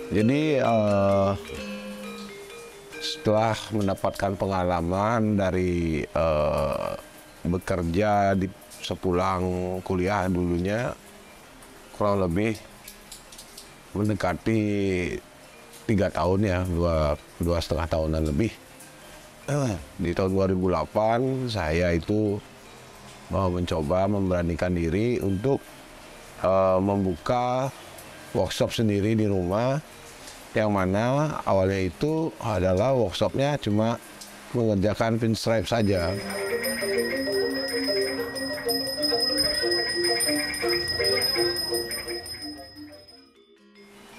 Jadi setelah mendapatkan pengalaman dari bekerja di sepulang kuliah dulunya kurang lebih mendekati 3 tahun ya, dua setengah tahunan lebih. Di tahun 2008 saya itu mau mencoba memberanikan diri untuk membuka workshop sendiri di rumah, yang mana awalnya itu adalah workshopnya cuma mengerjakan pinstripe saja.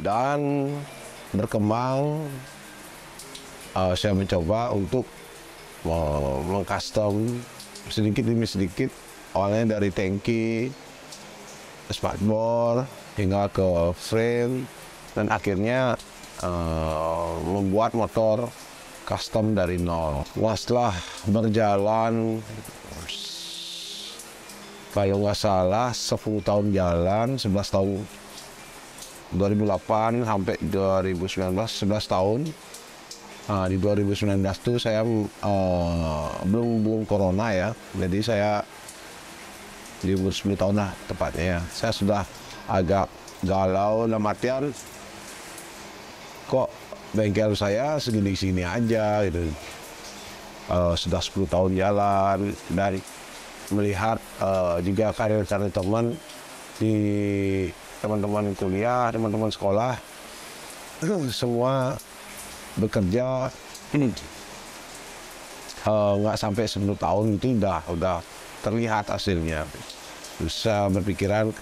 Dan berkembang, saya mencoba untuk mengcustom sedikit demi sedikit, awalnya dari tangki, spakbor, hingga ke frame, dan akhirnya membuat motor custom dari nol. Setelah berjalan, kalau nggak salah 10 tahun jalan, 11 tahun, 2008 sampai 2019, 11 tahun. Di 2019 tuh saya belum corona ya, jadi saya di umur 10 tahun lah tepatnya ya. Saya sudah agak galau dalam artian, kok bengkel saya segini-segini aja gitu. Sudah 10 tahun jalan, dan melihat juga karir-karir teman di teman-teman kuliah, teman-teman sekolah, semua bekerja nggak sampai 10 tahun itu udah terlihat hasilnya. Terus saya berpikiran,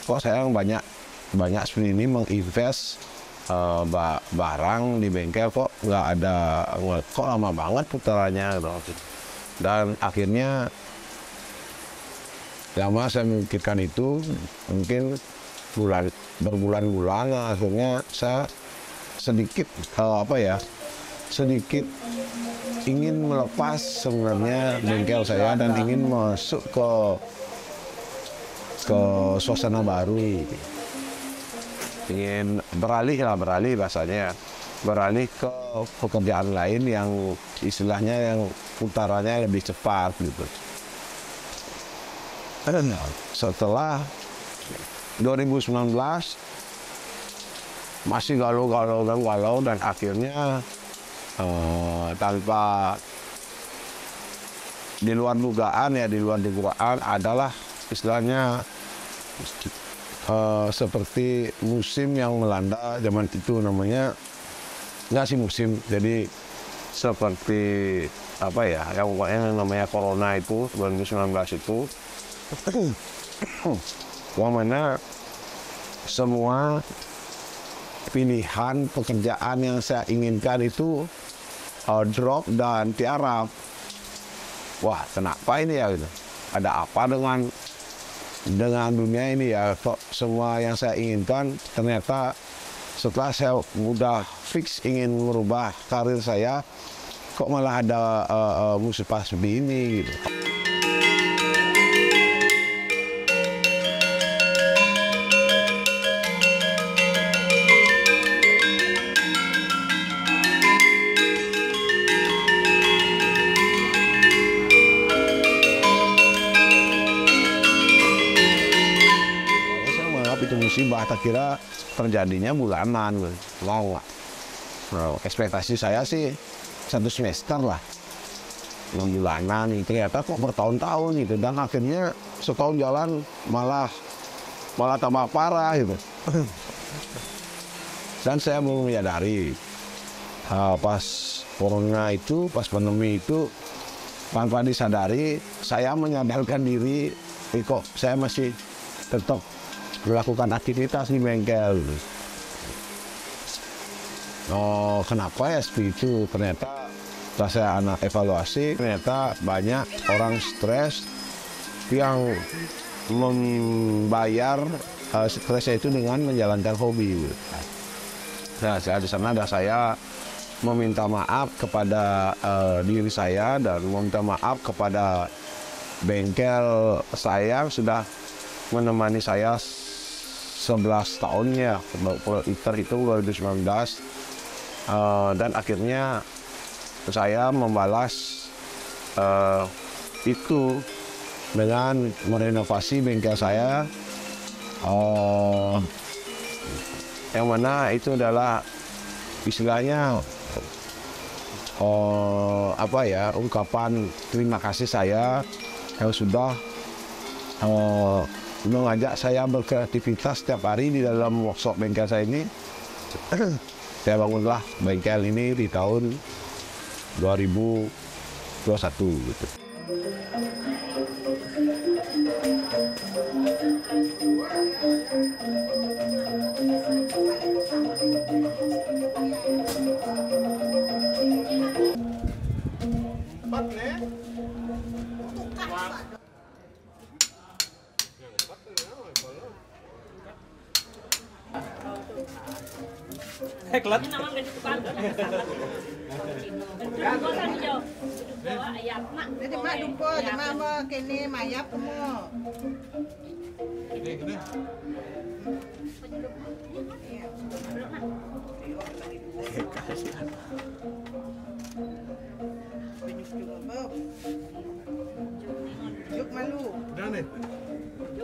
kok saya banyak seperti ini menginvest barang di bengkel, kok nggak ada, kok lama banget putarannya gitu. Dan akhirnya lama saya memikirkan itu, mungkin berbulan-bulan, akhirnya saya sedikit sedikit ingin melepas sebenarnya bengkel saya dan ingin masuk ke suasana baru. Ingin beralih bahasanya, beralih ke pekerjaan lain yang istilahnya yang putarannya lebih cepat gitu. Setelah 2019 masih galau, dan akhirnya tanpa di luar dugaan adalah istilahnya seperti musim yang melanda zaman itu, namanya nggak sih musim, jadi seperti apa ya, yang namanya corona itu 2019 itu, yang mana semua pilihan pekerjaan yang saya inginkan itu drop dan tiarap. Wah, kenapa ini ya gitu? Ada apa dengan dunia ini ya? Kok semua yang saya inginkan ternyata setelah saya udah fix ingin merubah karir saya, kok malah ada musibah seperti ini gitu. Itu musibah, tak kira terjadinya bulanan, wow. Nah, ekspektasi saya sih 1 semester lah, 6 bulanan, ternyata kok bertahun-tahun gitu, dan akhirnya setahun jalan malah tambah parah gitu. Dan saya belum menyadari pas corona itu, pas pandemi itu, tanpa disadari saya menyadarkan diri, kok saya masih tetap melakukan aktivitas di bengkel. Oh, kenapa ya seperti itu? Ternyata setelah saya evaluasi, ternyata banyak orang stres yang membayar stresnya itu dengan menjalankan hobi. Nah, di sana saya meminta maaf kepada diri saya dan meminta maaf kepada bengkel saya yang sudah menemani saya 11 tahunnya ITER itu 2019, dan akhirnya saya membalas itu dengan merenovasi bengkel saya, yang mana itu adalah istilahnya ungkapan terima kasih saya yang sudah mengajak saya berkreativitas setiap hari di dalam workshop bengkel saya ini. Saya bangunlah bengkel ini di tahun 2021 gitu. Jadi mak dumpo, jemaah mau kini mayap semua. Juk malu.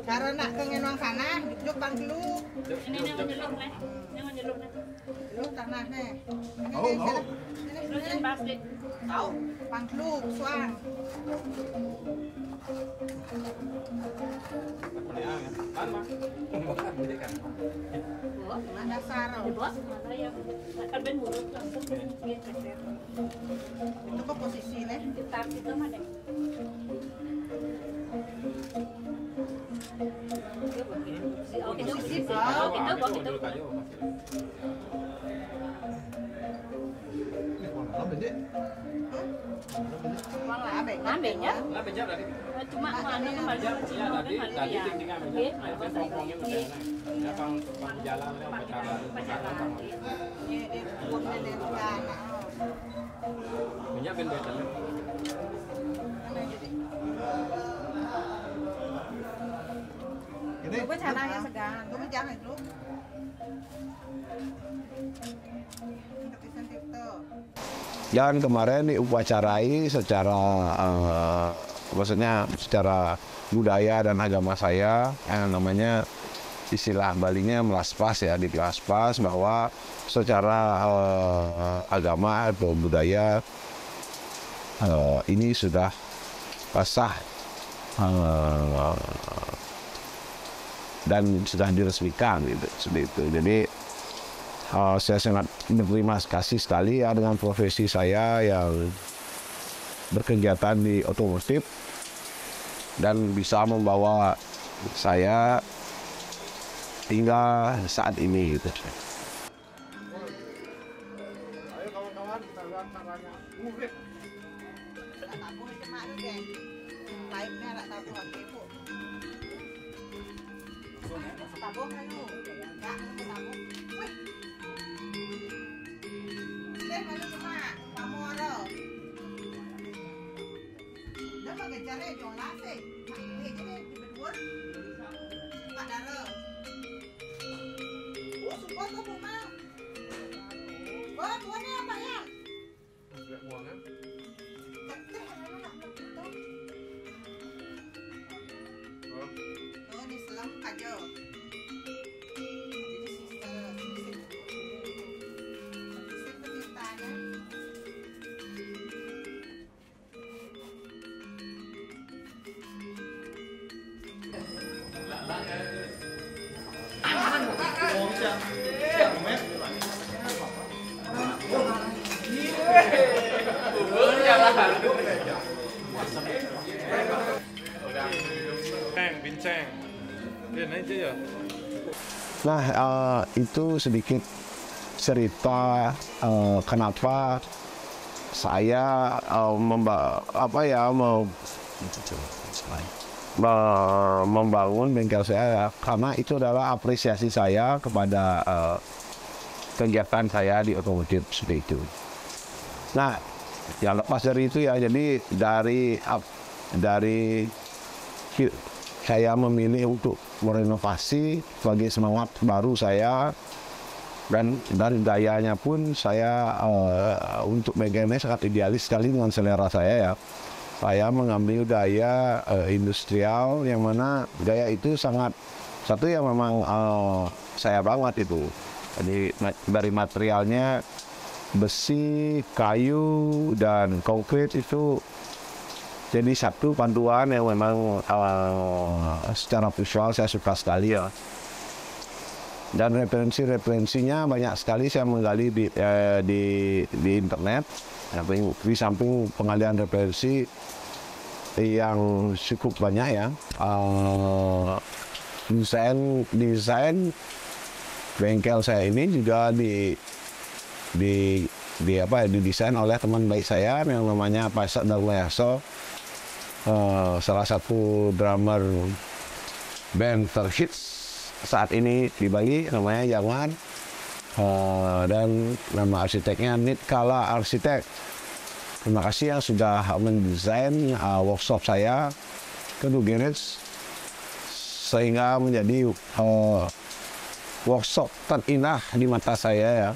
Cara nak kengen wang sana, juk bang dulu. Ini nyelup nih. Lu tanah nih. Lu jangan plastik. Tahu, bang dulu, suang. Mak dasar. Kan ben mulut langsung Itu ke posisi nih. Ditar itu mah deh. Posisi gitu. Ambenya. Cuma mana kembali tadi tinggal minyak ben betul. Gue caranya segan, gue jangan itu. Dan kemarin diupacarai secara maksudnya secara budaya dan agama saya, yang namanya istilah Balinya melaspas ya, dilaspas bahwa secara agama atau budaya ini sudah sah dan sudah diresmikan gitu, seperti itu. Jadi saya sangat berterima kasih sekali ya dengan profesi saya yang berkegiatan di otomotif dan bisa membawa saya hingga saat ini gitu. Ayo kawan-kawan, kita lihat caranya ngurip. Tabung kan lu, enggak tabung. Wih. Deh mana cuma kamu ada. Dah pakai cara jolas sih. Ini berdua. Tak ada. Oh, support tu mau. Buat buatnya apa ya? Buat buangan. Oh, di selam aja. Bincang. Lihat aja ya. Nah, itu sedikit cerita kenapa saya membangun bengkel saya, karena itu adalah apresiasi saya kepada kegiatan saya di otomotif seperti itu. Nah, yang lepas dari itu ya, jadi dari saya memilih untuk merenovasi sebagai semangat baru saya, dan gayanya pun saya untuk megannya sangat idealis sekali dengan selera saya ya. Saya mengambil gaya industrial, yang mana gaya itu sangat satu yang memang saya banget itu. Jadi dari materialnya besi, kayu, dan konkret itu jadi satu panduan yang memang secara visual saya suka sekali ya. Dan referensinya banyak sekali saya menggali di internet. Di samping pengalian referensi yang cukup banyak ya, desain bengkel saya ini juga didesain oleh teman baik saya yang namanya Pak Darmayaso, salah satu drummer band terhits saat ini di Bali, namanya Yaman, dan nama arsiteknya Nitkala Arsitek. Terima kasih yang sudah mendesain workshop saya ke Dugenes sehingga menjadi workshop terindah di mata saya ya.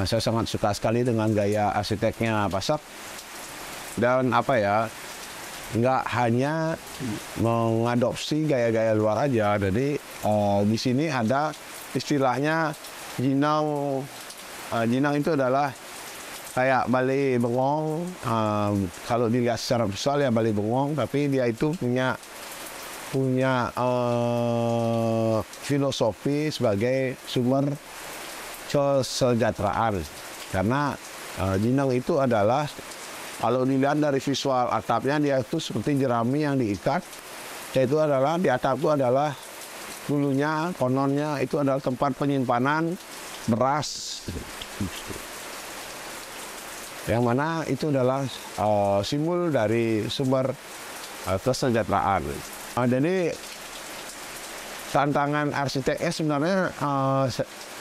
Saya sangat suka sekali dengan gaya arsiteknya Pasak, dan nggak hanya mengadopsi gaya-gaya luar aja. Jadi di sini ada istilahnya jinang. Jinang itu adalah kayak balai bengong. Kalau dilihat secara visual ya balai bengong, tapi dia itu punya filosofi sebagai sumber kesejahteraan. Karena jinang itu adalah, kalau dilihat dari visual atapnya, dia itu seperti jerami yang diikat. Yaitu adalah di atap itu adalah dulunya kononnya itu adalah tempat penyimpanan beras, yang mana itu adalah simbol dari sumber kesejahteraan. Jadi tantangan arsiteknya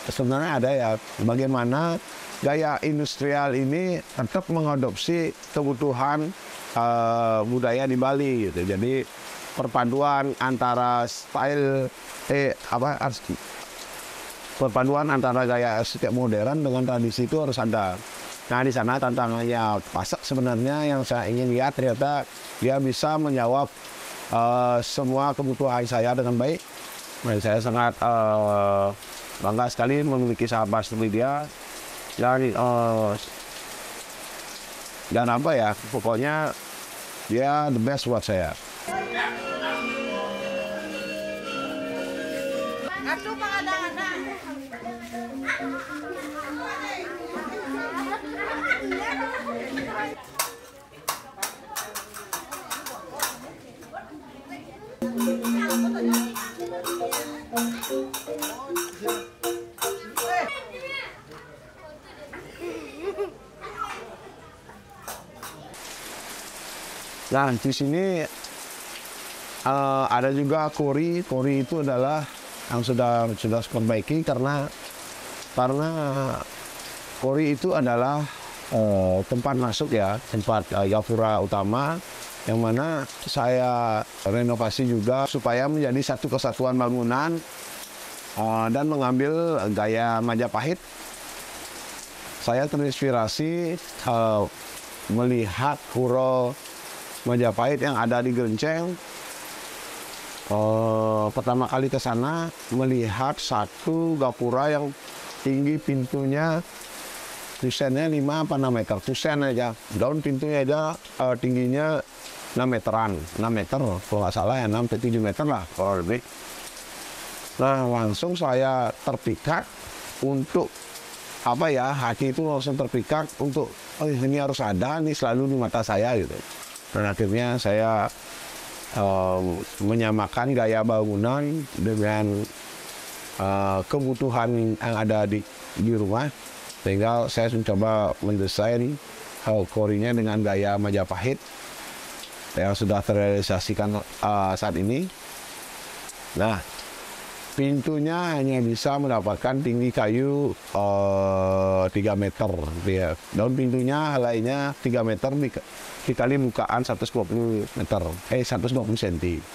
sebenarnya ada ya, bagaimana gaya industrial ini tetap mengadopsi kebutuhan budaya di Bali gitu. Jadi perpaduan antara perpaduan antara gaya arsitek modern dengan tradisi itu harus ada. Nah, di sana tantangannya Pasak sebenarnya yang saya ingin lihat, ternyata dia bisa menjawab semua kebutuhan saya dengan baik. Dan saya sangat bangga sekali memiliki sahabat seperti dia. Dan pokoknya dia the best buat saya. Atuh pangadang-adang. Nah, di sini ada juga kori. Kori itu adalah yang sudah diperbaiki karena kori itu adalah tempat masuk ya, tempat gapura utama, yang mana saya renovasi juga supaya menjadi satu kesatuan bangunan dan mengambil gaya Majapahit. Saya terinspirasi melihat pura Majapahit yang ada di Gerenceng. Pertama kali ke sana melihat satu gapura yang tinggi, pintunya tusennya 5 apa 6 meter, tusen aja. Daun pintunya aja tingginya 6 meteran, 6 meter kalau nggak salah ya, 6-7 meter lah kalau lebih. Nah, langsung saya terpikat untuk hati itu langsung terpikat untuk ini harus ada nih selalu di mata saya gitu. Dan akhirnya saya menyamakan gaya bangunan dengan kebutuhan yang ada di rumah, sehingga saya mencoba mendesain korinya dengan gaya Majapahit yang sudah terrealisasikan saat ini. Nah, pintunya hanya bisa mendapatkan tinggi kayu 3 meter. Daun pintunya lainnya 3 meter dikali bukaan 120 meter, 120 cm.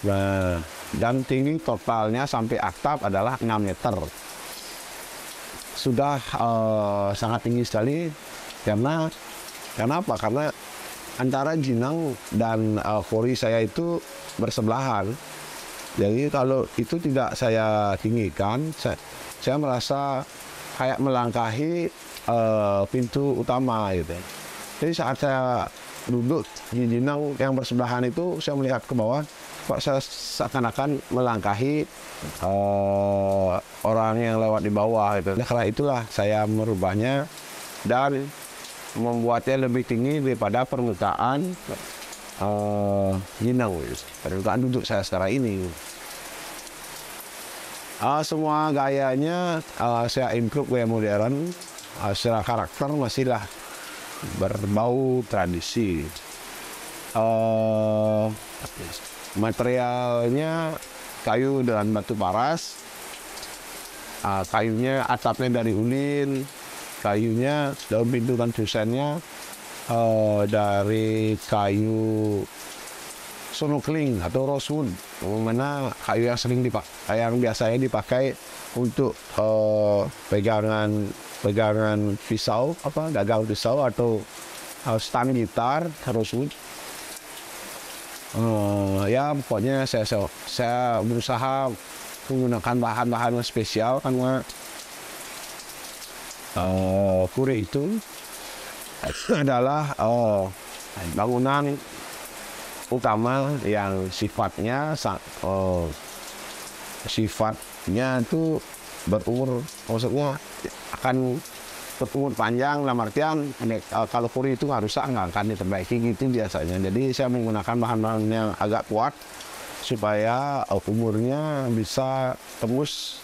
Nah, dan tinggi totalnya sampai atap adalah 6 meter. Sudah sangat tinggi sekali karena apa? Karena antara Jinang dan Kori saya itu bersebelahan. Jadi kalau itu tidak saya tinggikan, saya merasa kayak melangkahi pintu utama gitu. Jadi saat saya duduk di Jinang yang bersebelahan itu, saya melihat ke bawah, kok saya seakan-akan melangkahi orang yang lewat di bawah gitu. Nah, karena itulah saya merubahnya dan membuatnya lebih tinggi daripada permukaan Jinang, permukaan duduk saya sekarang ini. Semua gayanya saya improve gaya modern, secara karakter masihlah berbau tradisi. Materialnya kayu dengan batu paras, kayunya atapnya dari ulin, kayunya daun pintu dan desainnya dari kayu sonokling atau rosewood, mana kayu yang sering dipakai, yang biasanya dipakai untuk pegangan pisau, gagang pisau atau stand gitar rosewood. Ya pokoknya saya berusaha menggunakan bahan-bahan spesial karena Kure itu adalah bangunan utama yang sifatnya itu berumur, maksudnya akan berumur panjang. Dalam artian kalau Kure itu harusnya nggak akan diperbaiki gitu biasanya. Jadi saya menggunakan bahan-bahan yang agak kuat supaya umurnya bisa tembus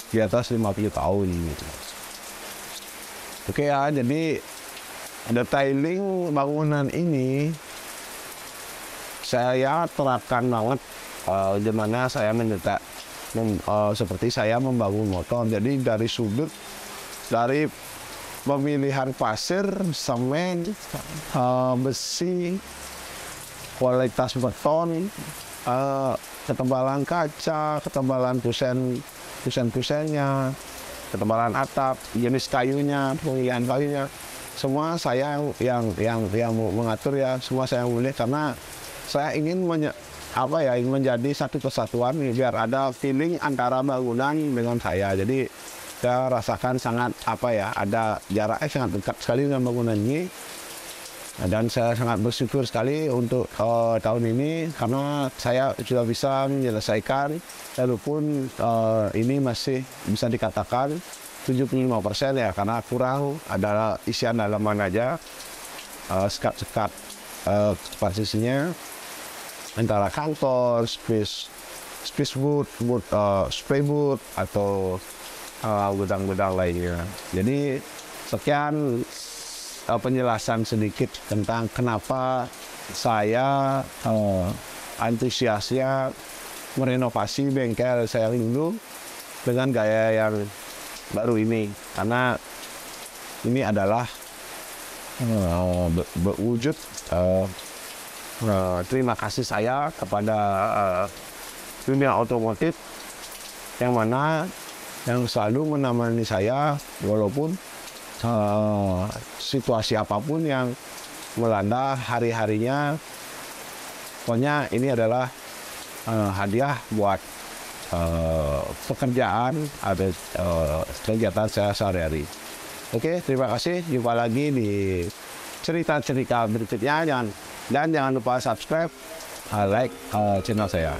di atas 50 tahun gitu. Oke ya, jadi detailing bangunan ini saya terapkan banget gimana saya seperti saya membangun motor. Jadi dari sudut, dari pemilihan pasir, semen, besi, kualitas beton, ketebalan kaca, ketebalan kusen-kusennya, ketebalan atap, jenis kayunya, pemilihan kayunya, semua saya yang mengatur ya, semua saya yang milih karena saya ingin ingin menjadi satu kesatuan biar ada feeling antara bangunan dengan saya. Jadi saya rasakan sangat ada jaraknya sangat dekat sekali dengan bangunan ini. Dan saya sangat bersyukur sekali untuk tahun ini karena saya sudah bisa menyelesaikan, walaupun ini masih bisa dikatakan 75% ya, karena kurang adalah isian dalaman aja, sekat-sekat posisinya antara kantor, space wood, spray wood atau gudang-gudang lainnya. Jadi sekian penjelasan sedikit tentang kenapa saya antusiasnya merenovasi bengkel saya dulu dengan gaya yang baru ini, karena ini adalah berwujud terima kasih saya kepada dunia otomotif yang selalu menemani saya walaupun situasi apapun yang melanda hari-harinya. Pokoknya ini adalah hadiah buat pekerjaan atau kegiatan saya sehari-hari. Oke, terima kasih. Jumpa lagi di cerita-cerita berikutnya. Dan jangan lupa subscribe, like channel saya.